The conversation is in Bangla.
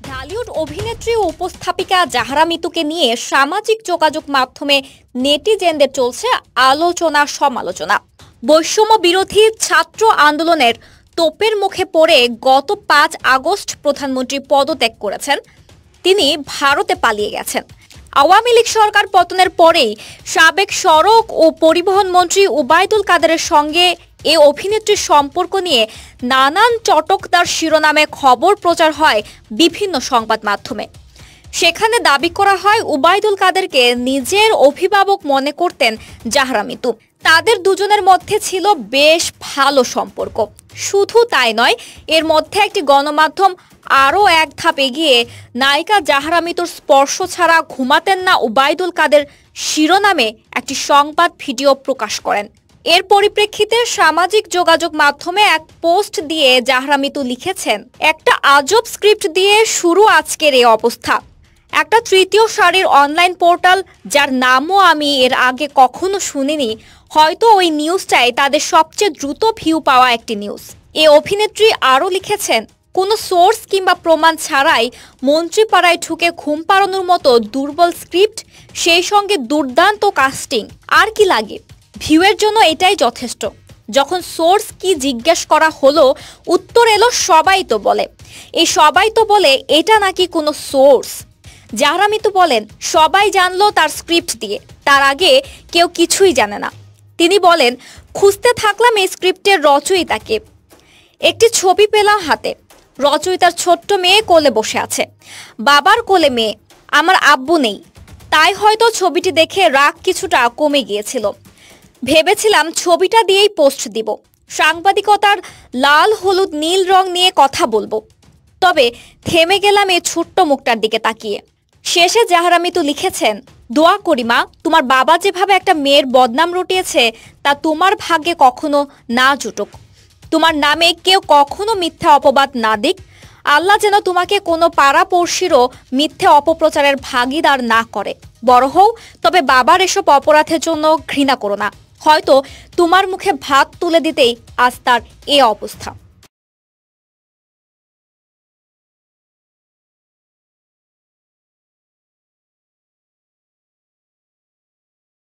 ঢালিউড অভিনেত্রী ও উপস্থাপিকা জাহরা মিতুকে নিয়ে সামাজিক যোগাযোগ মাধ্যমে নেটিজেনদের চলছে আলোচনা সমালোচনা। বৈষম্য বিরোধী ছাত্র আন্দোলনের তোপের মুখে পড়ে গত ৫ আগস্ট প্রধানমন্ত্রী পদত্যাগ করেছেন। তিনি ভারতে পালিয়ে গেছেন। আওয়ামী লীগ সরকার পতনের পরেই সাবেক সড়ক ও পরিবহন মন্ত্রী ওবায়দুল কাদেরের সঙ্গে এ অভিনেত্রীর সম্পর্ক নিয়ে নানান চটকদার শিরোনামে খবর প্রচার হয় বিভিন্ন সংবাদ মাধ্যমে। সেখানে দাবি করা হয় ওবায়দুল কাদেরকে নিজের অভিভাবক মনে করতেন জাহরা মিতু। তাদের দুজনের মধ্যে ছিল বেশ ভালো সম্পর্ক। শুধু তাই নয়, এর মধ্যে একটি গণমাধ্যম আরও এক ধাপ এগিয়ে নায়িকা জাহরা মিতুর স্পর্শ ছাড়া ঘুমাতেন না ওবায়দুল কাদের শিরোনামে একটি সংবাদ ভিডিও প্রকাশ করেন। এর পরিপ্রেক্ষিতে সামাজিক যোগাযোগ মাধ্যমে এক পোস্ট দিয়ে জাহরা মিতু লিখেছেন, একটা আজব স্ক্রিপ্ট দিয়ে শুরু আজকের এই অবস্থা। একটা তৃতীয় সারির অনলাইন পোর্টাল যার নামও আমি এর আগে কখনো শুনিনি, হয়তো ওই নিউজটাই তাদের সবচেয়ে দ্রুত ভিউ পাওয়া একটি নিউজ। এই অভিনেত্রী আরও লিখেছেন, কোনো সোর্স কিংবা প্রমাণ ছাড়াই মন্ত্রীপাড়ায় ঢুকে ঘুম পাড়ানোর মতো দুর্বল স্ক্রিপ্ট, সেই সঙ্গে দুর্দান্ত কাস্টিং, আর কি লাগে? ভিউয়ের জন্য এটাই যথেষ্ট। যখন সোর্স কি জিজ্ঞেস করা হলো, উত্তর এলো সবাই তো বলে। এই সবাই তো বলে এটা নাকি কোনো সোর্স? জাহরা মিতু বলেন, সবাই জানলো তার স্ক্রিপ্ট দিয়ে, তার আগে কেউ কিছুই জানে না। তিনি বলেন, খুঁজতে থাকলাম এই স্ক্রিপ্টের রচয়িতাকে। একটি ছবি পেলাম হাতে, রচয়িতার ছোট্ট মেয়ে কোলে বসে আছে, বাবার কোলে মেয়ে, আমার আব্বু নেই। তাই হয়তো ছবিটি দেখে রাগ কিছুটা কমে গিয়েছিল। ভেবেছিলাম ছবিটা দিয়েই পোস্ট দিব, সাংবাদিকতার লাল হলুদ নীল রং নিয়ে কথা বলবো, তবে থেমে গেলাম এই ছোট্ট মুখটার দিকে তাকিয়ে। শেষে জাহরা মিতু লিখেছেন, দোয়া করি মা, তোমার বাবা যেভাবে একটা মেয়ের বদনাম রটিয়েছে তা তোমার ভাগ্যে কখনো না জুটুক। তোমার নামে কেউ কখনো মিথ্যা অপবাদ না দিক। আল্লাহ যেন তোমাকে কোনো পাড়াপড়শিরও মিথ্যে অপপ্রচারের ভাগিদার না করে। বড় হও, তবে বাবার এসব অপরাধের জন্য ঘৃণা করো না। হয়তো তোমার মুখে ভাত তুলে দিতেই আজ তার এ অবস্থা।